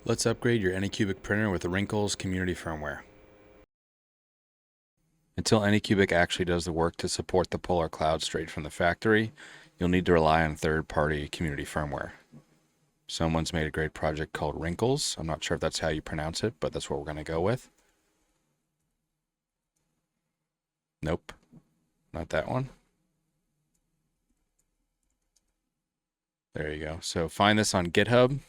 Let's upgrade your Anycubic printer with the Rinkhals community firmware. Until Anycubic actually does the work to support the Polar Cloud straight from the factory, you'll need to rely on third-party community firmware. Someone's made a great project called Rinkhals. I'm not sure if that's how you pronounce it, but that's what we're going to go with. Nope, not that one. There you go. So find this on GitHub.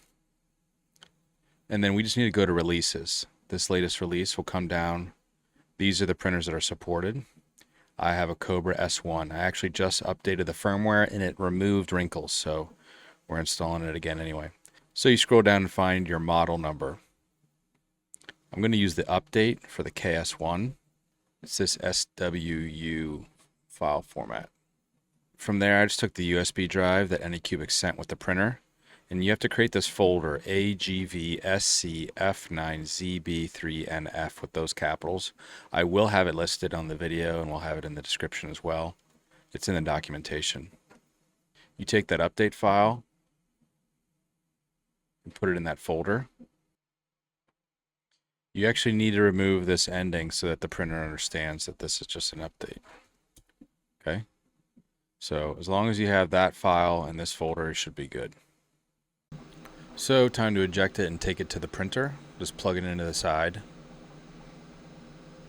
And then we just need to go to releases. This latest release will come down. These are the printers that are supported. I have a Kobra S1. I actually just updated the firmware and it removed Rinkhals, so we're installing it again anyway. So you scroll down and find your model number. I'm going to use the update for the KS1. It's this SWU file format. From there, I just took the USB drive that Anycubic sent with the printer. And you have to create this folder, AGVSCF9ZB3NF with those capitals. I will have it listed on the video and we'll have it in the description as well. It's in the documentation. You take that update file and put it in that folder. You actually need to remove this ending so that the printer understands that this is just an update. Okay? So as long as you have that file in this folder, it should be good. So time to eject it and take it to the printer. Just plug it into the side.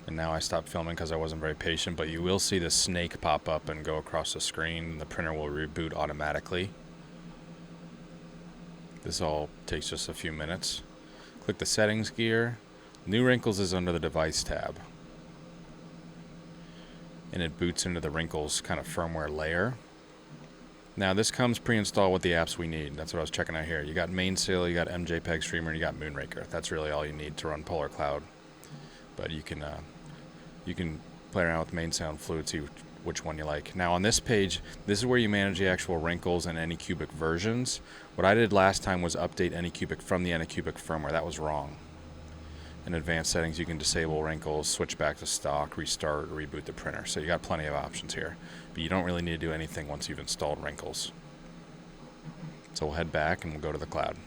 And now I stopped filming because I wasn't very patient, but you will see the snake pop up and go across the screen. The printer will reboot automatically. This all takes just a few minutes. Click the settings gear. New Rinkhals is under the device tab. And it boots into the Rinkhals kind of firmware layer. Now this comes pre-installed with the apps we need. That's what I was checking out here. You got Mainsail, you got MJPEG Streamer, and you got Moonraker. That's really all you need to run Polar Cloud. But you can play around with Mainsail and Fluid, see which one you like. Now on this page, this is where you manage the actual Rinkhals and Anycubic versions. What I did last time was update Anycubic from the Anycubic firmware. That was wrong. In advanced settings, you can disable Rinkhals, switch back to stock, restart, or reboot the printer. So you got plenty of options here. But you don't really need to do anything once you've installed Rinkhals. So we'll head back and we'll go to the cloud.